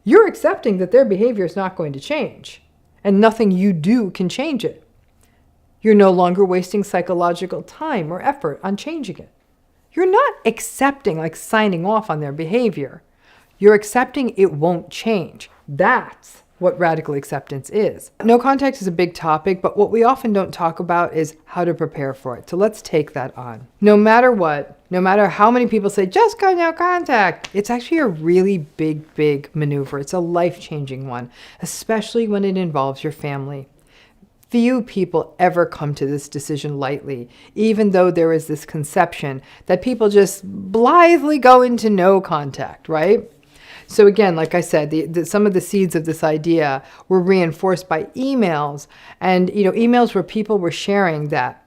you're accepting that their behavior is not going to change, and nothing you do can change it. You're no longer wasting psychological time or effort on changing it. You're not accepting, like signing off on their behavior. You're accepting it won't change. That's what radical acceptance is. No contact is a big topic, but what we often don't talk about is how to prepare for it. So let's take that on. No matter what, no matter how many people say, just go no contact, it's actually a really big maneuver. It's a life-changing one, especially when it involves your family. Few people ever come to this decision lightly, even though there is this conception that people just blithely go into no contact, right? So again, like I said, some of the seeds of this idea were reinforced by emails, and emails where people were sharing that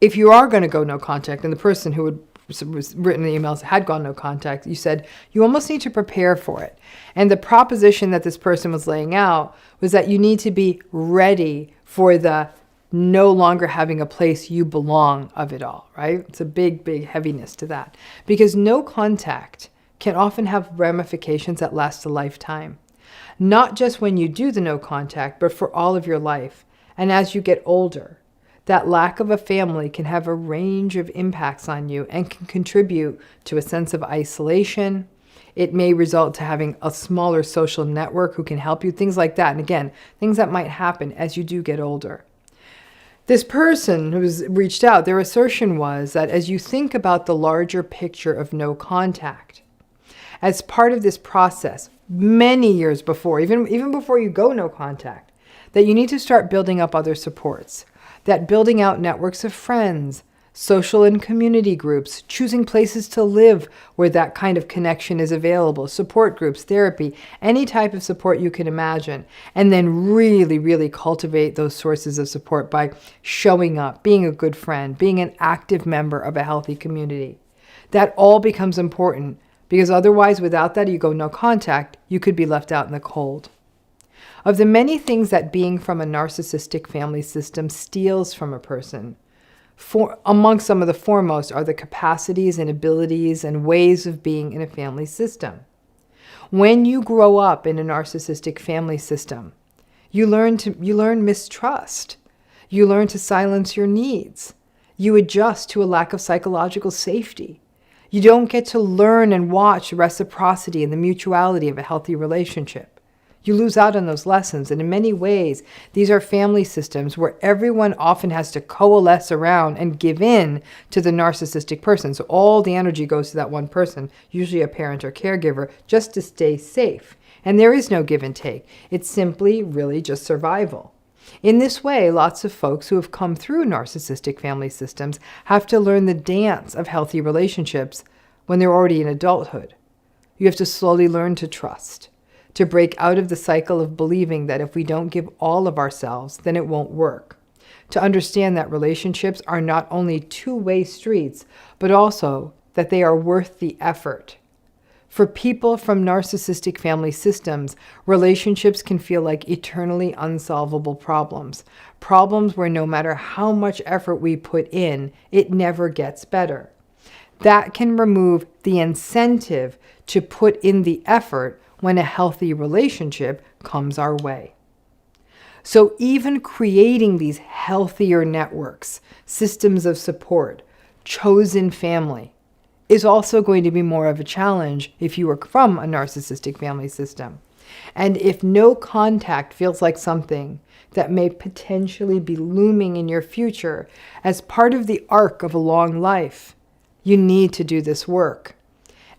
if you are going to go no contact, and the person who was written the emails had gone no contact, you said you almost need to prepare for it. And the proposition that this person was laying out was that you need to be ready for the no longer having a place you belong of it all, right? It's a big heaviness to that, because no contact can often have ramifications that last a lifetime. Not just when you do the no contact, but for all of your life. And as you get older, that lack of a family can have a range of impacts on you and can contribute to a sense of isolation. It may result to having a smaller social network who can help you, things like that. And again, things that might happen as you do get older. This person who was reached out, their assertion was that as you think about the larger picture of no contact, as part of this process, many years before, even before you go no contact, that you need to start building up other supports. That building out networks of friends, social and community groups, choosing places to live where that kind of connection is available, support groups, therapy, any type of support you can imagine, and then really cultivate those sources of support by showing up, being a good friend, being an active member of a healthy community. That all becomes important, because otherwise, without that, you go no contact, you could be left out in the cold. Of the many things that being from a narcissistic family system steals from a person, among some of the foremost are the capacities and abilities and ways of being in a family system. When you grow up in a narcissistic family system, you learn mistrust. You learn to silence your needs. You adjust to a lack of psychological safety. You don't get to learn and watch reciprocity and the mutuality of a healthy relationship. You lose out on those lessons, and in many ways, these are family systems where everyone often has to coalesce around and give in to the narcissistic person. So all the energy goes to that one person, usually a parent or caregiver, just to stay safe. And there is no give and take. It's simply really just survival. In this way, lots of folks who have come through narcissistic family systems have to learn the dance of healthy relationships when they're already in adulthood. You have to slowly learn to trust, to break out of the cycle of believing that if we don't give all of ourselves, then it won't work. To understand that relationships are not only two-way streets, but also that they are worth the effort. For people from narcissistic family systems, relationships can feel like eternally unsolvable problems. Problems where no matter how much effort we put in, it never gets better. That can remove the incentive to put in the effort when a healthy relationship comes our way. So even creating these healthier networks, systems of support, chosen family, is also going to be more of a challenge if you are from a narcissistic family system. And if no contact feels like something that may potentially be looming in your future as part of the arc of a long life, you need to do this work.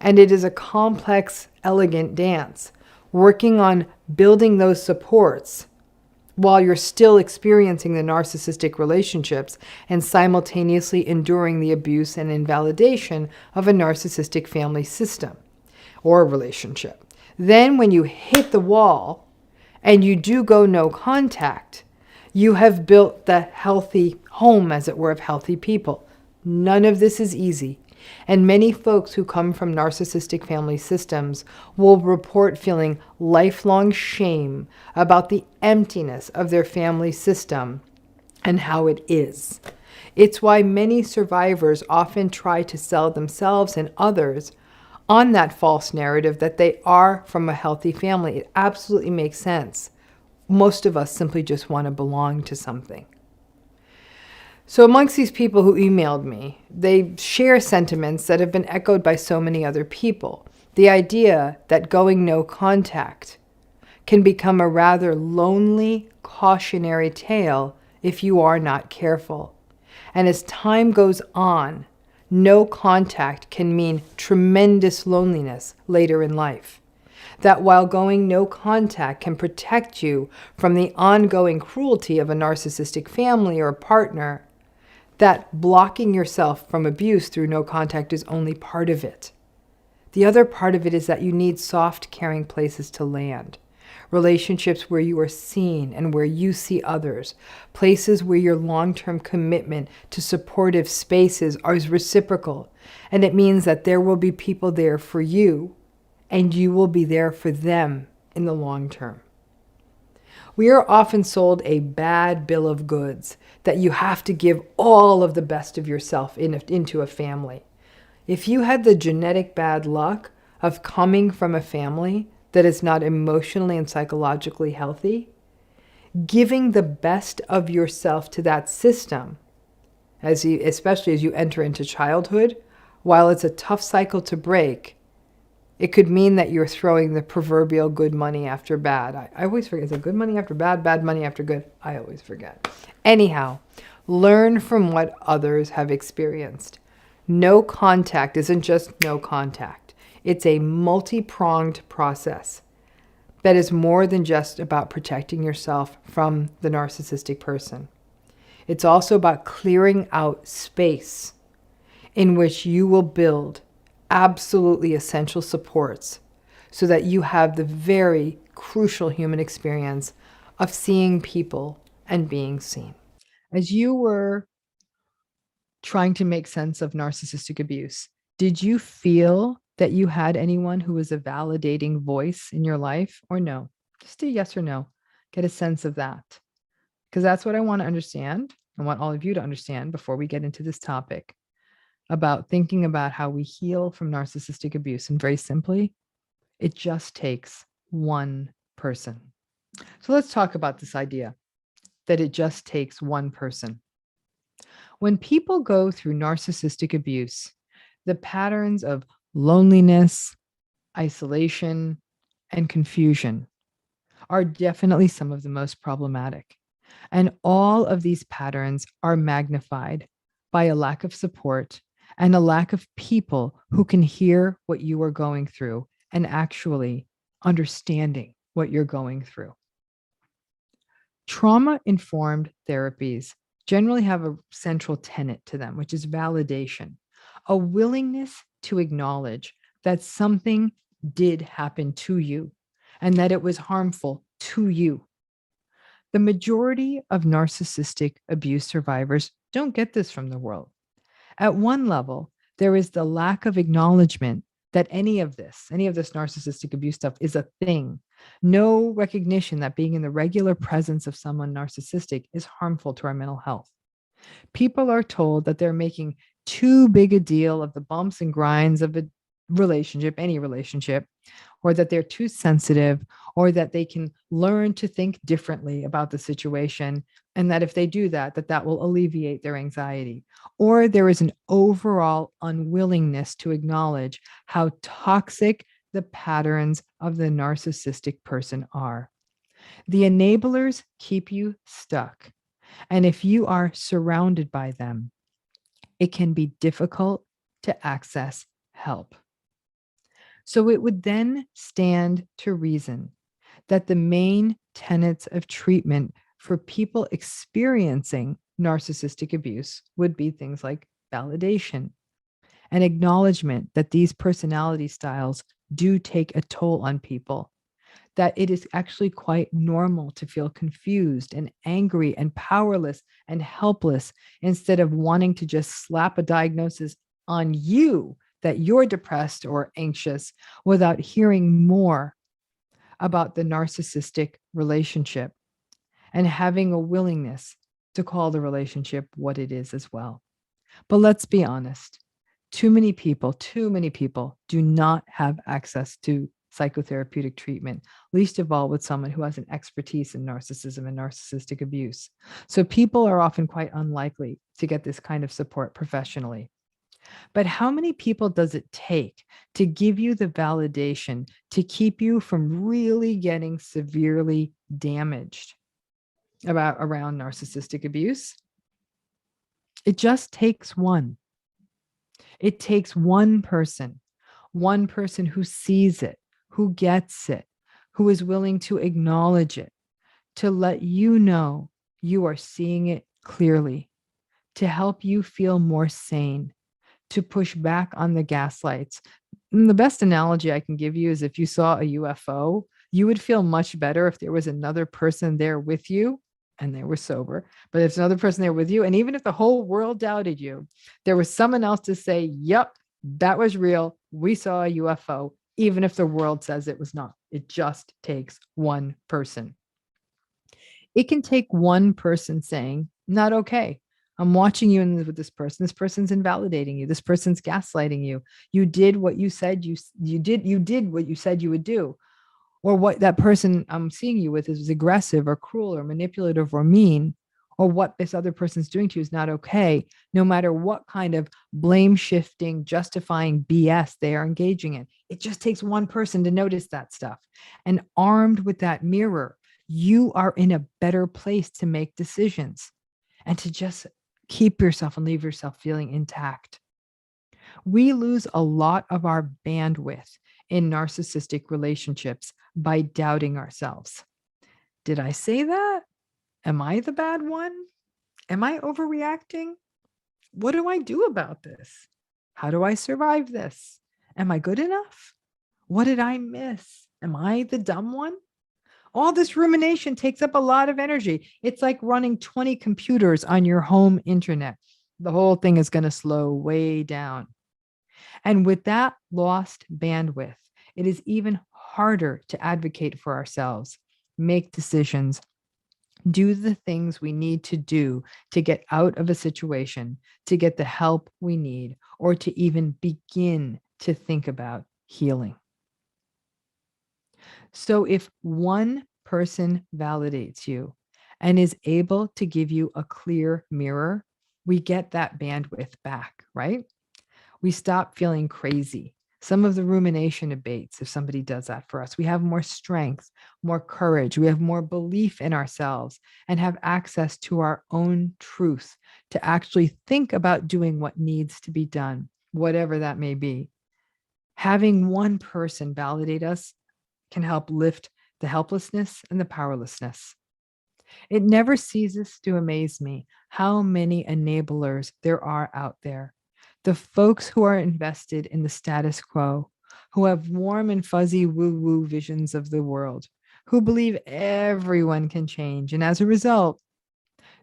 And it is a complex, elegant dance, working on building those supports while you're still experiencing the narcissistic relationships and simultaneously enduring the abuse and invalidation of a narcissistic family system or relationship. Then when you hit the wall and you do go no contact, you have built the healthy home, as it were, of healthy people. None of this is easy. And many folks who come from narcissistic family systems will report feeling lifelong shame about the emptiness of their family system and how it is. It's why many survivors often try to sell themselves and others on that false narrative that they are from a healthy family. It absolutely makes sense. Most of us simply just want to belong to something. So amongst these people who emailed me, they share sentiments that have been echoed by so many other people. The idea that going no contact can become a rather lonely, cautionary tale if you are not careful. And as time goes on, no contact can mean tremendous loneliness later in life. That while going no contact can protect you from the ongoing cruelty of a narcissistic family or partner, that blocking yourself from abuse through no contact is only part of it. The other part of it is that you need soft, caring places to land. Relationships where you are seen and where you see others. Places where your long-term commitment to supportive spaces is reciprocal. And it means that there will be people there for you, and you will be there for them in the long term. We are often sold a bad bill of goods that you have to give all of the best of yourself into a family. If you had the genetic bad luck of coming from a family that is not emotionally and psychologically healthy, giving the best of yourself to that system, especially as you enter into childhood, while it's a tough cycle to break, it could mean that you're throwing the proverbial good money after bad. I always forget. Is it good money after bad, bad money after good? I always forget. Anyhow, learn from what others have experienced. No contact isn't just no contact. It's a multi-pronged process that is more than just about protecting yourself from the narcissistic person. It's also about clearing out space in which you will build absolutely essential supports so that you have the very crucial human experience of seeing people and being seen. As you were trying to make sense of narcissistic abuse, did you feel that you had anyone who was a validating voice in your life, or no? Just a yes or no. Get a sense of that. Because that's what I want to understand. I want all of you to understand before we get into this topic about thinking about how we heal from narcissistic abuse. And very simply, it just takes one person. So let's talk about this idea that it just takes one person. When people go through narcissistic abuse, the patterns of loneliness, isolation, and confusion are definitely some of the most problematic. And all of these patterns are magnified by a lack of support and a lack of people who can hear what you are going through and actually understanding what you're going through. Trauma-informed therapies generally have a central tenet to them, which is validation, a willingness to acknowledge that something did happen to you and that it was harmful to you. The majority of narcissistic abuse survivors don't get this from the world. At one level, there is the lack of acknowledgement that any of this narcissistic abuse stuff is a thing. No recognition that being in the regular presence of someone narcissistic is harmful to our mental health. People are told that they're making too big a deal of the bumps and grinds of a relationship, any relationship, or that they're too sensitive, or that they can learn to think differently about the situation, and that if they do that, that will alleviate their anxiety. Or there is an overall unwillingness to acknowledge how toxic the patterns of the narcissistic person are. The enablers keep you stuck. And if you are surrounded by them, it can be difficult to access help. So it would then stand to reason that the main tenets of treatment for people experiencing narcissistic abuse would be things like validation and acknowledgement that these personality styles do take a toll on people, that it is actually quite normal to feel confused and angry and powerless and helpless instead of wanting to just slap a diagnosis on you that you're depressed or anxious without hearing more about the narcissistic relationship and having a willingness to call the relationship what it is as well. But let's be honest, Too many people do not have access to psychotherapeutic treatment, least of all with someone who has an expertise in narcissism and narcissistic abuse. So people are often quite unlikely to get this kind of support professionally. But how many people does it take to give you the validation to keep you from really getting severely damaged around narcissistic abuse? It just takes one. It takes one person who sees it, who gets it, who is willing to acknowledge it, to let you know you are seeing it clearly, to help you feel more sane, to push back on the gaslights. And the best analogy I can give you is if you saw a UFO, you would feel much better if there was another person there with you and they were sober, but if another person there with you, and even if the whole world doubted you, there was someone else to say, yep, that was real. We saw a UFO, even if the world says it was not. It just takes one person. It can take one person saying, not okay. I'm watching you with this person. This person's invalidating you. This person's gaslighting you. You did what you said you did what you said you would do. Or what that person I'm seeing you with is aggressive or cruel or manipulative or mean, or what this other person's doing to you is not okay, no matter what kind of blame shifting, justifying BS they are engaging in. It just takes one person to notice that stuff. And armed with that mirror, you are in a better place to make decisions and to just keep yourself and leave yourself feeling intact. We lose a lot of our bandwidth in narcissistic relationships by doubting ourselves. Did I say that? Am I the bad one? Am I overreacting? What do I do about this? How do I survive this? Am I good enough? What did I miss? Am I the dumb one? All this rumination takes up a lot of energy. It's like running 20 computers on your home internet. The whole thing is going to slow way down. And with that lost bandwidth, it is even harder to advocate for ourselves, make decisions, do the things we need to do to get out of a situation, to get the help we need, or to even begin to think about healing. So if one person validates you and is able to give you a clear mirror, we get that bandwidth back, right? We stop feeling crazy. Some of the rumination abates if somebody does that for us. We have more strength, more courage. We have more belief in ourselves and have access to our own truth to actually think about doing what needs to be done, whatever that may be. Having one person validate us can help lift the helplessness and the powerlessness. It never ceases to amaze me how many enablers there are out there. The folks who are invested in the status quo, who have warm and fuzzy woo-woo visions of the world, who believe everyone can change. And as a result,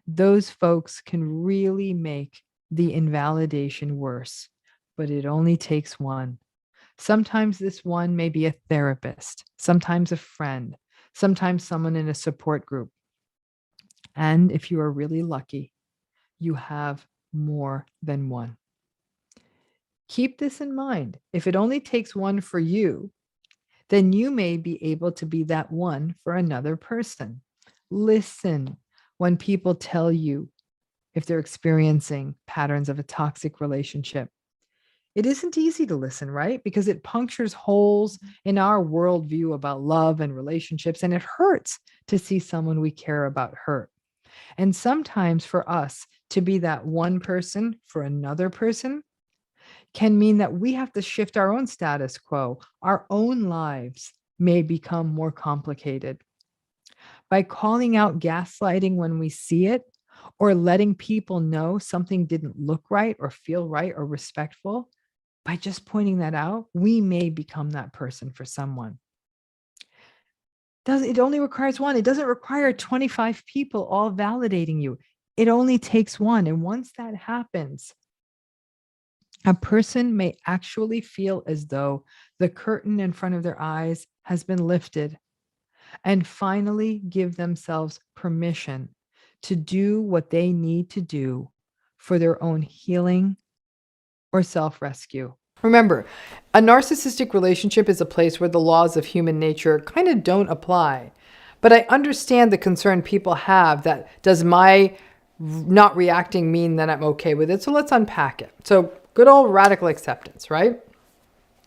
those folks can really make the invalidation worse. But it only takes one. Sometimes this one may be a therapist, sometimes a friend, sometimes someone in a support group. And if you are really lucky, you have more than one. Keep this in mind. If it only takes one for you, then you may be able to be that one for another person. Listen when people tell you if they're experiencing patterns of a toxic relationship. It isn't easy to listen, right? Because it punctures holes in our worldview about love and relationships, and it hurts to see someone we care about hurt. And sometimes for us to be that one person for another person can mean that we have to shift our own status quo. Our own lives may become more complicated. By calling out gaslighting when we see it, or letting people know something didn't look right or feel right or respectful, by just pointing that out, we may become that person for someone. It only requires one. It doesn't require 25 people all validating you. It only takes one. And once that happens, a person may actually feel as though the curtain in front of their eyes has been lifted and finally give themselves permission to do what they need to do for their own healing or self-rescue. Remember, a narcissistic relationship is a place where the laws of human nature kind of don't apply. But I understand the concern people have that does my not reacting mean that I'm okay with it? So let's unpack it. So good old radical acceptance, right?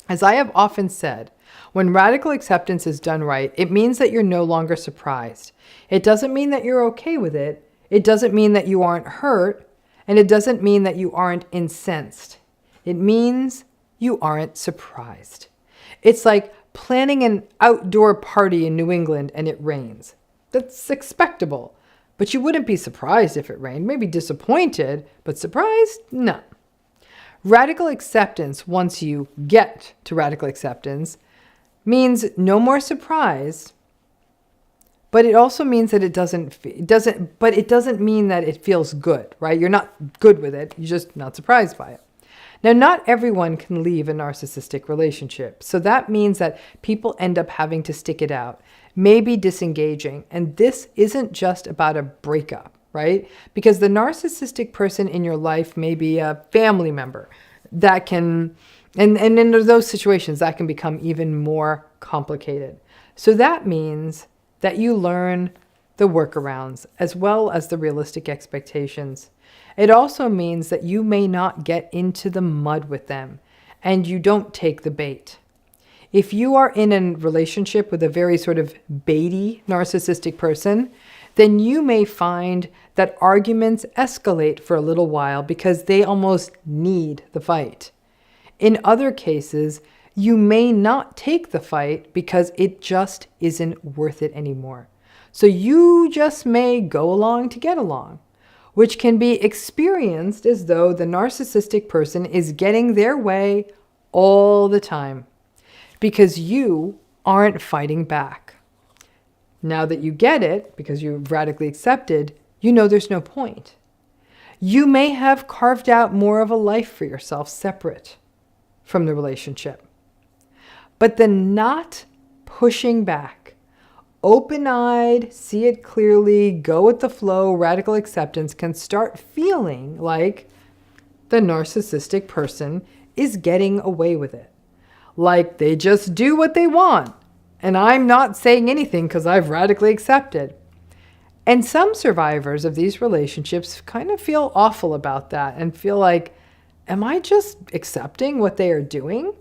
As I have often said, when radical acceptance is done right, it means that you're no longer surprised. It doesn't mean that you're okay with it. It doesn't mean that you aren't hurt. And it doesn't mean that you aren't incensed. It means you aren't surprised. It's like planning an outdoor party in New England and it rains. That's expectable. But you wouldn't be surprised if it rained. Maybe disappointed, but surprised? No. Radical acceptance, once you get to radical acceptance, means no more surprise, but it also means that it doesn't mean that it feels good, right? You're not good with it. You're just not surprised by it. Now, not everyone can leave a narcissistic relationship. So that means that people end up having to stick it out, maybe disengaging. And this isn't just about a breakup, right? Because the narcissistic person in your life may be a family member that can, and in those situations, that can become even more complicated. So that means that you learn the workarounds as well as the realistic expectations. It also means that you may not get into the mud with them and you don't take the bait. If you are in a relationship with a very sort of baity narcissistic person, then you may find that arguments escalate for a little while because they almost need the fight. In other cases, you may not take the fight because it just isn't worth it anymore. So you just may go along to get along, which can be experienced as though the narcissistic person is getting their way all the time because you aren't fighting back. Now that you get it, because you've radically accepted, you know there's no point. You may have carved out more of a life for yourself separate from the relationship. But the not pushing back, open-eyed, see it clearly, go with the flow, radical acceptance can start feeling like the narcissistic person is getting away with it. Like they just do what they want. And I'm not saying anything because I've radically accepted. And some survivors of these relationships kind of feel awful about that and feel like, am I just accepting what they are doing?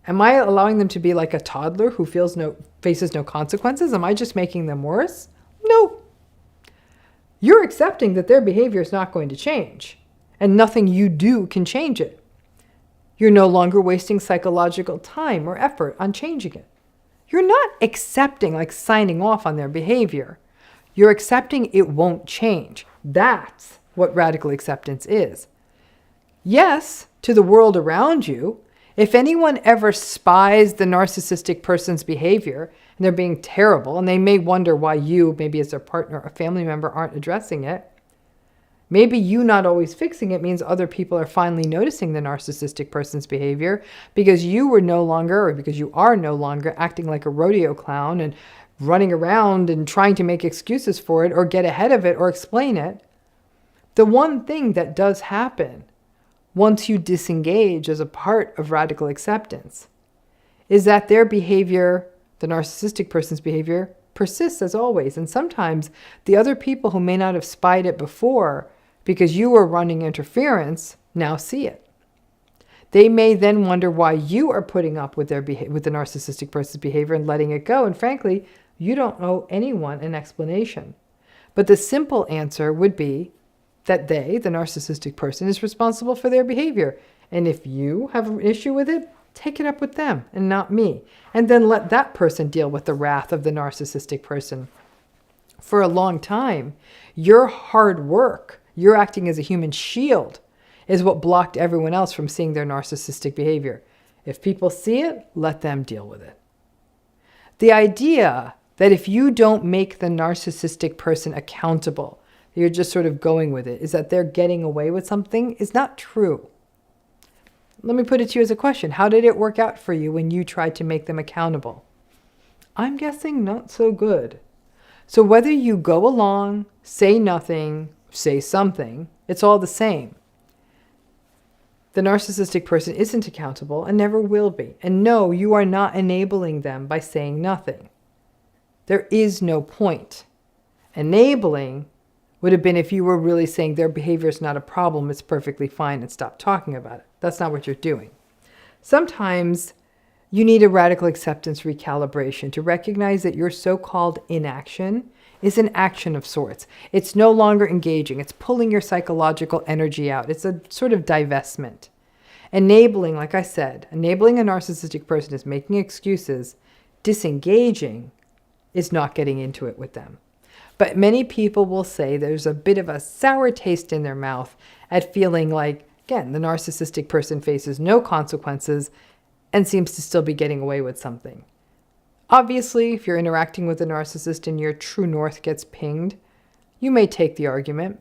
Am I allowing them to be like a toddler who faces no consequences? Am I just making them worse? No. You're accepting that their behavior is not going to change and nothing you do can change it. You're no longer wasting psychological time or effort on changing it. You're not accepting, like signing off on their behavior. You're accepting it won't change. That's what radical acceptance is. Yes, to the world around you, if anyone ever spies the narcissistic person's behavior and they're being terrible and they may wonder why you, maybe as their partner or family member, aren't addressing it, maybe you not always fixing it means other people are finally noticing the narcissistic person's behavior because you are no longer acting like a rodeo clown and running around and trying to make excuses for it or get ahead of it or explain it. The one thing that does happen once you disengage as a part of radical acceptance is that their behavior, the narcissistic person's behavior, persists as always. And sometimes the other people who may not have spied it before because you were running interference now see it. They may then wonder why you are putting up with the narcissistic person's behavior and letting it go. And frankly, you don't owe anyone an explanation. But the simple answer would be that they, the narcissistic person, is responsible for their behavior. And if you have an issue with it, take it up with them and not me. And then let that person deal with the wrath of the narcissistic person. For a long time, your hard work, you're acting as a human shield, is what blocked everyone else from seeing their narcissistic behavior. If people see it, let them deal with it. The idea that if you don't make the narcissistic person accountable, you're just sort of going with it, is that they're getting away with something, is not true. Let me put it to you as a question. How did it work out for you when you tried to make them accountable? I'm guessing not so good. So whether you go along, say nothing, say something, it's all the same. The narcissistic person isn't accountable and never will be. And no, you are not enabling them by saying nothing. There is no point. Enabling would have been if you were really saying their behavior is not a problem, it's perfectly fine, and stop talking about it. That's not what you're doing. Sometimes you need a radical acceptance recalibration to recognize that your so-called inaction is an action of sorts. It's no longer engaging. It's pulling your psychological energy out. It's a sort of divestment. Enabling, like I said, enabling a narcissistic person is making excuses. Disengaging is not getting into it with them. But many people will say there's a bit of a sour taste in their mouth at feeling like, again, the narcissistic person faces no consequences and seems to still be getting away with something. Obviously, if you're interacting with a narcissist and your true north gets pinged, you may take the argument.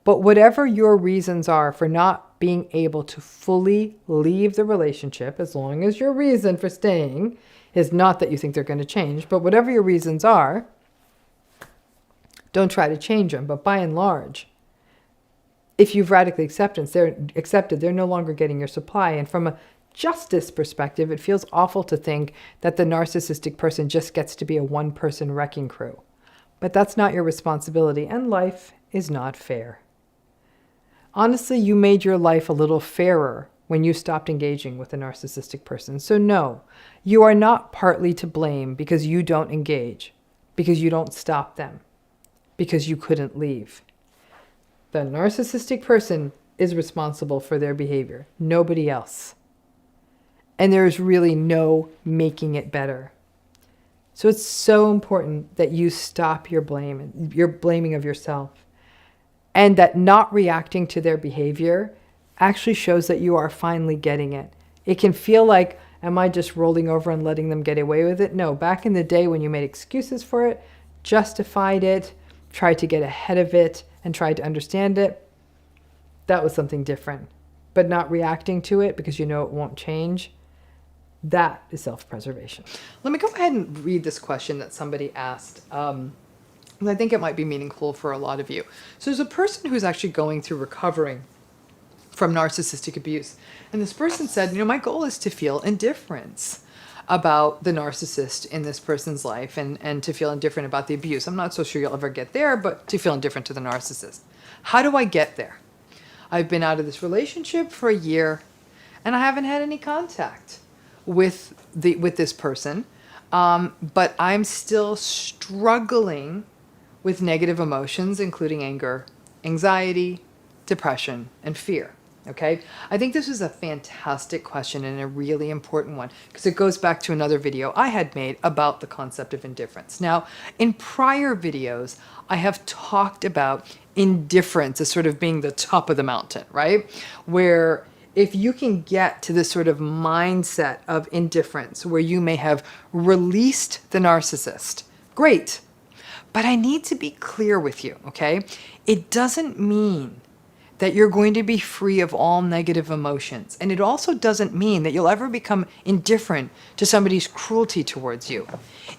But whatever your reasons are for not being able to fully leave the relationship, as long as your reason for staying is not that you think they're going to change, but whatever your reasons are, don't try to change them. But by and large, if you've radically accepted, they're no longer getting your supply. And from a justice perspective, it feels awful to think that the narcissistic person just gets to be a one-person wrecking crew. But that's not your responsibility, and life is not fair. Honestly, you made your life a little fairer when you stopped engaging with a narcissistic person. So no, you are not partly to blame because you don't engage, because you don't stop them, because you couldn't leave. The narcissistic person is responsible for their behavior, nobody else. And there's really no making it better. So it's so important that you stop your blame, your blaming of yourself, and that not reacting to their behavior actually shows that you are finally getting it. It can feel like, am I just rolling over and letting them get away with it? No, back in the day when you made excuses for it, justified it, tried to get ahead of it, and tried to understand it, that was something different. But not reacting to it because you know it won't change, that is self-preservation. Let me go ahead and read this question that somebody asked. And I think it might be meaningful for a lot of you. So there's a person who's actually going through recovering from narcissistic abuse. And this person said, my goal is to feel indifference about the narcissist in this person's life and to feel indifferent about the abuse. I'm not so sure you'll ever get there, but to feel indifferent to the narcissist. How do I get there? I've been out of this relationship for a year and I haven't had any contact with this person, but I'm still struggling with negative emotions, including anger, anxiety, depression, and fear. Okay, I think this is a fantastic question and a really important one because it goes back to another video I had made about the concept of indifference. Now, in prior videos, I have talked about indifference as sort of being the top of the mountain, right? Where if you can get to this sort of mindset of indifference where you may have released the narcissist, great. But I need to be clear with you, okay? It doesn't mean that you're going to be free of all negative emotions. And it also doesn't mean that you'll ever become indifferent to somebody's cruelty towards you.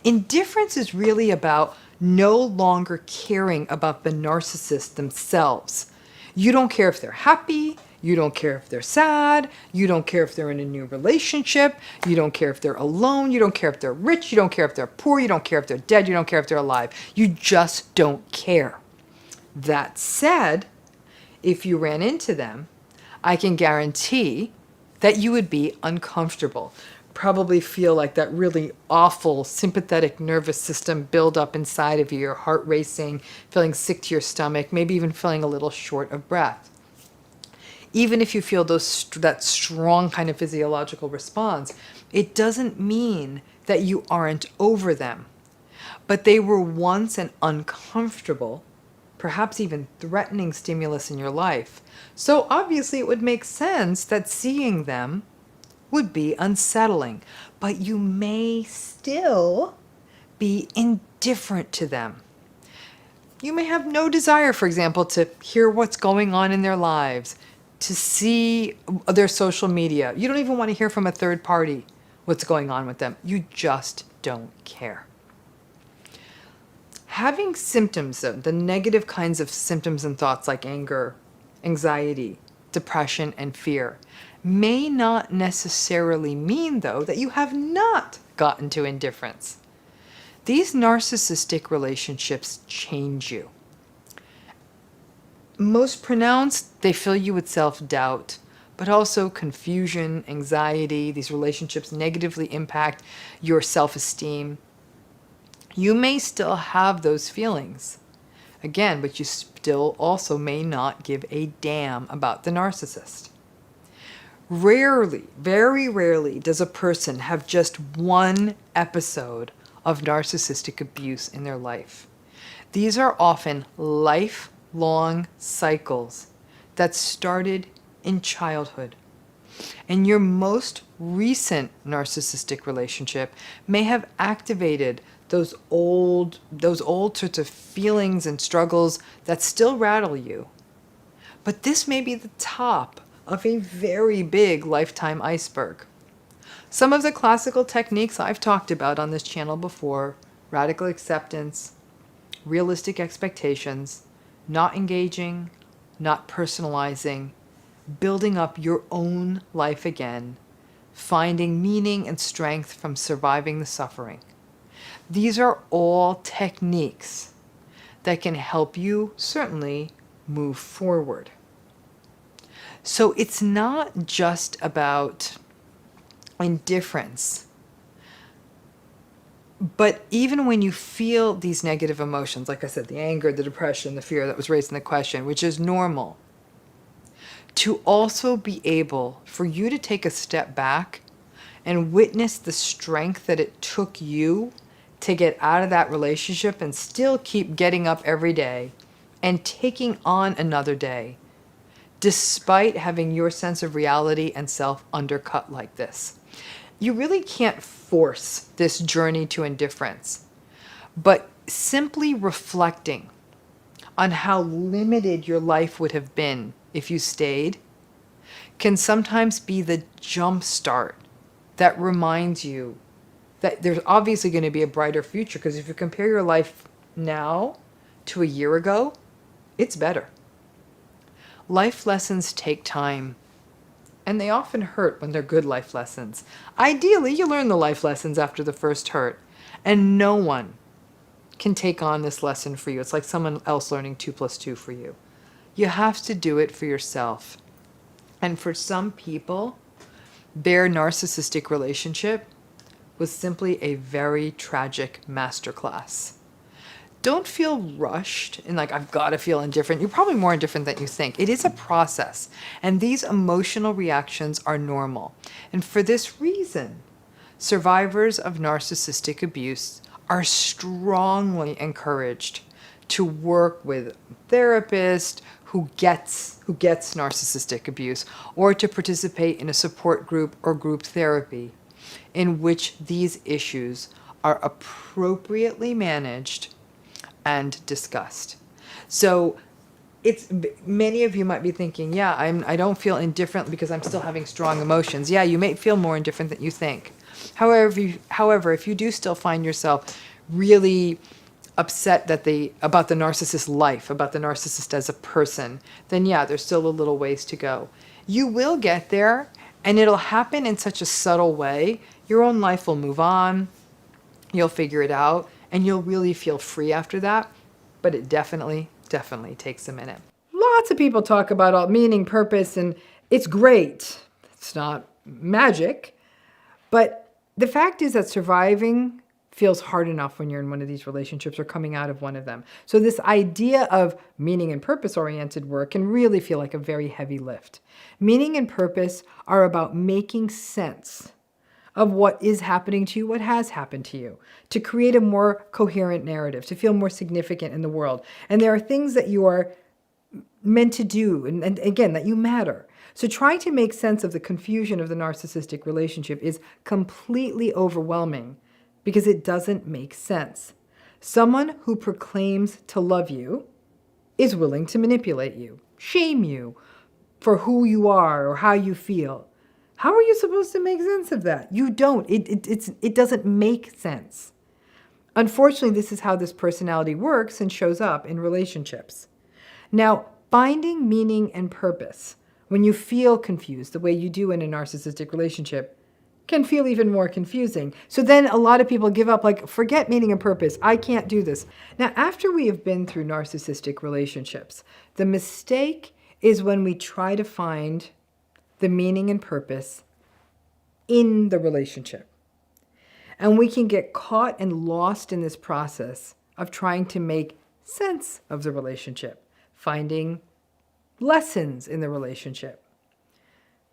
Indifference is really about no longer caring about the narcissist themselves. You don't care if they're happy. You don't care if they're sad. You don't care if they're in a new relationship. You don't care if they're alone. You don't care if they're rich. You don't care if they're poor. You don't care if they're dead. You don't care if they're alive. You just don't care. That said, if you ran into them, I can guarantee that you would be uncomfortable. Probably feel like that really awful sympathetic nervous system build up inside of you, your heart racing, feeling sick to your stomach, maybe even feeling a little short of breath. Even if you feel that strong kind of physiological response, it doesn't mean that you aren't over them. But they were once an uncomfortable, perhaps even threatening stimulus in your life. So obviously it would make sense that seeing them would be unsettling, but you may still be indifferent to them. You may have no desire, for example, to hear what's going on in their lives, to see their social media. You don't even want to hear from a third party what's going on with them. You just don't care. Having symptoms, though, the negative kinds of symptoms and thoughts like anger, anxiety, depression, and fear may not necessarily mean, though, that you have not gotten to indifference. These narcissistic relationships change you. Most pronounced, they fill you with self-doubt, but also confusion, anxiety. These relationships negatively impact your self-esteem. You may still have those feelings, again, but you still also may not give a damn about the narcissist. Rarely, very rarely, does a person have just one episode of narcissistic abuse in their life. These are often lifelong cycles that started in childhood. And your most recent narcissistic relationship may have activated those old sorts of feelings and struggles that still rattle you. But this may be the top of a very big lifetime iceberg. Some of the classical techniques I've talked about on this channel before: radical acceptance, realistic expectations, not engaging, not personalizing, building up your own life again, finding meaning and strength from surviving the suffering. These are all techniques that can help you certainly move forward. So it's not just about indifference, but even when you feel these negative emotions, like I said, the anger, the depression, the fear that was raised in the question, which is normal, to also be able for you to take a step back and witness the strength that it took you to get out of that relationship and still keep getting up every day and taking on another day, despite having your sense of reality and self undercut like this. You really can't force this journey to indifference, but simply reflecting on how limited your life would have been if you stayed can sometimes be the jump start that reminds you that there's obviously going to be a brighter future, because if you compare your life now to a year ago, it's better. Life lessons take time, and they often hurt when they're good life lessons. Ideally, you learn the life lessons after the first hurt, and no one can take on this lesson for you. It's like someone else learning 2 + 2 for you. You have to do it for yourself. And for some people, their narcissistic relationship was simply a very tragic masterclass. Don't feel rushed and like, I've got to feel indifferent. You're probably more indifferent than you think. It is a process, and these emotional reactions are normal. And for this reason, survivors of narcissistic abuse are strongly encouraged to work with a therapist who gets narcissistic abuse, or to participate in a support group or group therapy in which these issues are appropriately managed and discussed. So it's, many of you might be thinking, yeah, I don't feel indifferent because I'm still having strong emotions. Yeah, you may feel more indifferent than you think. However, if you do still find yourself really upset about the narcissist's life, about the narcissist as a person, then yeah, there's still a little ways to go. You will get there, and it'll happen in such a subtle way. Your own life will move on, you'll figure it out, and you'll really feel free after that. But it definitely takes a minute. Lots of people talk about all meaning, purpose, and it's great. It's not magic, but the fact is that surviving feels hard enough when you're in one of these relationships or coming out of one of them. So this idea of meaning and purpose-oriented work can really feel like a very heavy lift. Meaning and purpose are about making sense of what is happening to you, what has happened to you, to create a more coherent narrative, to feel more significant in the world. And there are things that you are meant to do, and again, that you matter. So trying to make sense of the confusion of the narcissistic relationship is completely overwhelming because it doesn't make sense. Someone who proclaims to love you is willing to manipulate you, shame you for who you are or how you feel. How are you supposed to make sense of that? You don't. It doesn't make sense. Unfortunately, this is how this personality works and shows up in relationships. Now, finding meaning and purpose When you feel confused, the way you do in a narcissistic relationship can feel even more confusing. So then a lot of people give up, like, forget meaning and purpose. I can't do this. Now, after we have been through narcissistic relationships, the mistake is when we try to find the meaning and purpose in the relationship. And we can get caught and lost in this process of trying to make sense of the relationship, finding lessons in the relationship.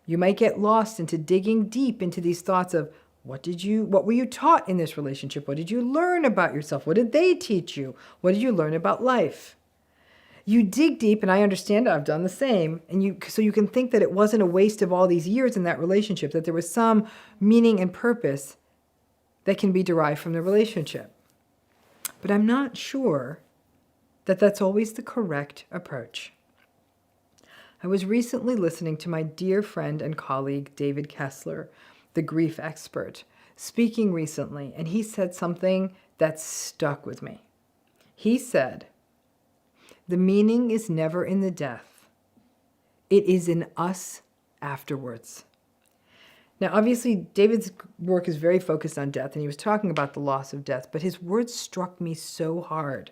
You might get lost into digging deep into these thoughts of what were you taught in this relationship? What did you learn about yourself? What did they teach you? What did you learn about life? You dig deep, and I understand I've done the same, so you can think that it wasn't a waste of all these years in that relationship, that there was some meaning and purpose that can be derived from the relationship. But I'm not sure that that's always the correct approach. I was recently listening to my dear friend and colleague, David Kessler, the grief expert, speaking recently, and he said something that stuck with me. He said, "The meaning is never in the death. It is in us afterwards." Now, obviously, David's work is very focused on death, and he was talking about the loss of death, but his words struck me so hard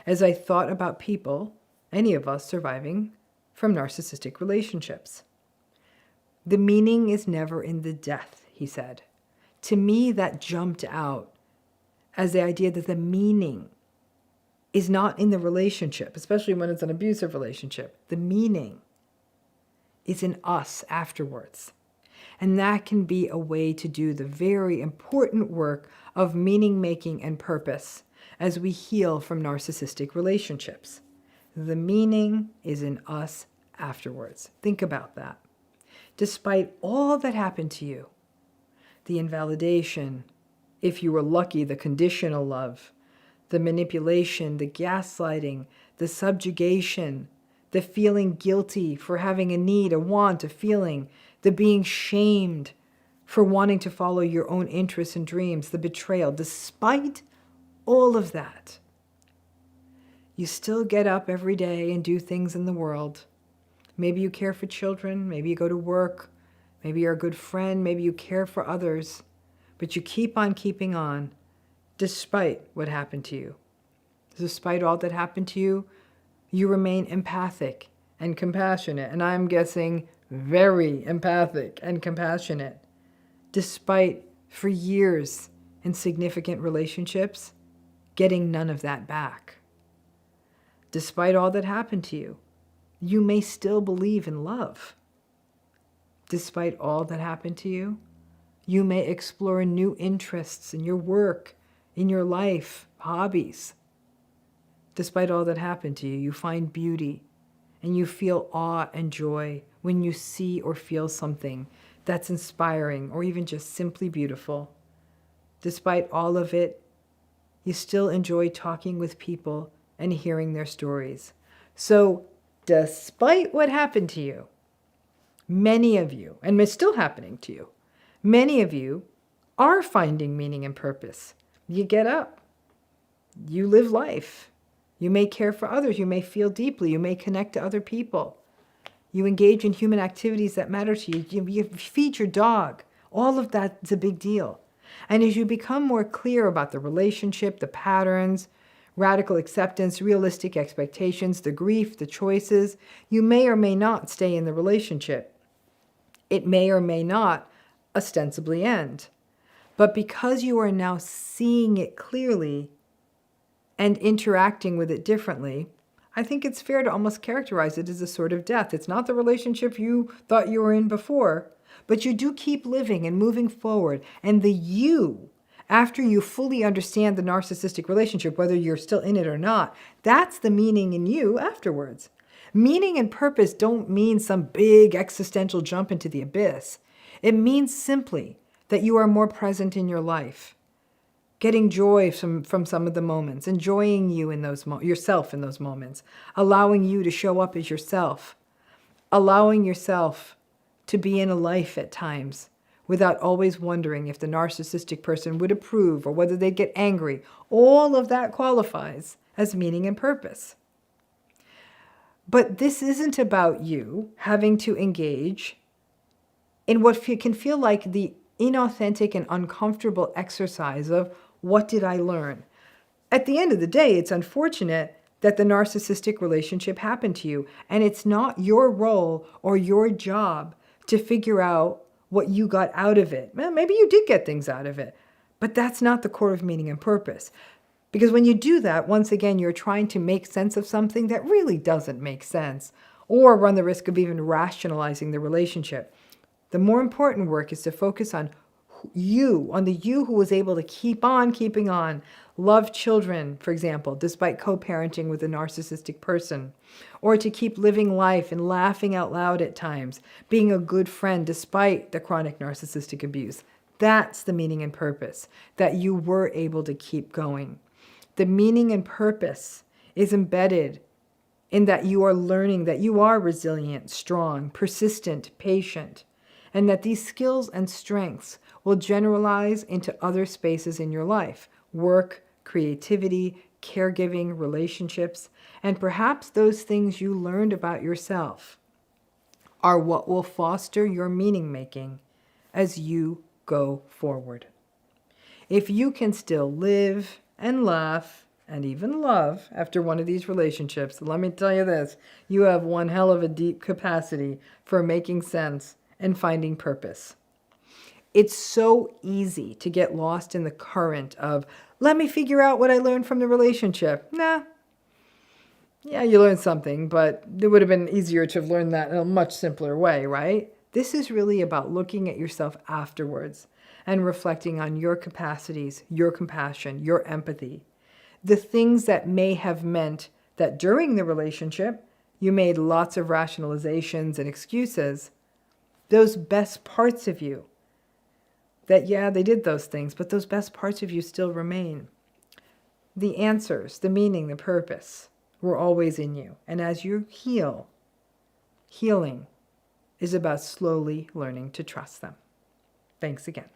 as I thought about people, any of us, surviving from narcissistic relationships. The meaning is never in the death, he said. To me, that jumped out as the idea that the meaning is not in the relationship, especially when it's an abusive relationship. The meaning is in us afterwards. And that can be a way to do the very important work of meaning making and purpose as we heal from narcissistic relationships. The meaning is in us afterwards. Think about that. Despite all that happened to you, the invalidation, if you were lucky, the conditional love, the manipulation, the gaslighting, the subjugation, the feeling guilty for having a need, a want, a feeling, the being shamed for wanting to follow your own interests and dreams, the betrayal, despite all of that, you still get up every day and do things in the world. Maybe you care for children, maybe you go to work, maybe you're a good friend, maybe you care for others, but you keep on keeping on despite what happened to you. Despite all that happened to you, you remain empathic and compassionate, and I'm guessing very empathic and compassionate, despite, for years in significant relationships, getting none of that back. Despite all that happened to you, you may still believe in love. Despite all that happened to you, you may explore new interests in your work, in your life, hobbies. Despite all that happened to you, you find beauty and you feel awe and joy when you see or feel something that's inspiring or even just simply beautiful. Despite all of it, you still enjoy talking with people and hearing their stories. So, despite what happened to you, many of you, and it's still happening to you, many of you are finding meaning and purpose. You get up, you live life. You may care for others, you may feel deeply, you may connect to other people. You engage in human activities that matter to you. You feed your dog. All of that is a big deal. And as you become more clear about the relationship, the patterns, radical acceptance, realistic expectations, the grief, the choices, you may or may not stay in the relationship. It may or may not ostensibly end. But because you are now seeing it clearly and interacting with it differently, I think it's fair to almost characterize it as a sort of death. It's not the relationship you thought you were in before, but you do keep living and moving forward. And the you, after you fully understand the narcissistic relationship, whether you're still in it or not, that's the meaning in you afterwards. Meaning and purpose don't mean some big existential jump into the abyss. It means simply that you are more present in your life, getting joy from some of the moments, enjoying you in those yourself in those moments, allowing you to show up as yourself, allowing yourself to be in a life at times without always wondering if the narcissistic person would approve or whether they'd get angry. All of that qualifies as meaning and purpose. But this isn't about you having to engage in what can feel like the inauthentic and uncomfortable exercise of what did I learn? At the end of the day, it's unfortunate that the narcissistic relationship happened to you, and it's not your role or your job to figure out what you got out of it. Well, maybe you did get things out of it, but that's not the core of meaning and purpose. Because when you do that, once again, you're trying to make sense of something that really doesn't make sense, or run the risk of even rationalizing the relationship. The more important work is to focus on you, on the you who was able to keep on keeping on, love children, for example, despite co-parenting with a narcissistic person, or to keep living life and laughing out loud at times, being a good friend despite the chronic narcissistic abuse. That's the meaning and purpose, that you were able to keep going. The meaning and purpose is embedded in that you are learning that you are resilient, strong, persistent, patient, and that these skills and strengths will generalize into other spaces in your life: work, creativity, caregiving, relationships, and perhaps those things you learned about yourself are what will foster your meaning making as you go forward. If you can still live and laugh and even love after one of these relationships, let me tell you this, you have one hell of a deep capacity for making sense and finding purpose. It's so easy to get lost in the current of, let me figure out what I learned from the relationship. Nah. Yeah, you learned something, but it would have been easier to have learned that in a much simpler way, right? This is really about looking at yourself afterwards and reflecting on your capacities, your compassion, your empathy, the things that may have meant that during the relationship, you made lots of rationalizations and excuses. Those best parts of you, that yeah, they did those things, but those best parts of you still remain. The answers, the meaning, the purpose were always in you. And as you heal, healing is about slowly learning to trust them. Thanks again.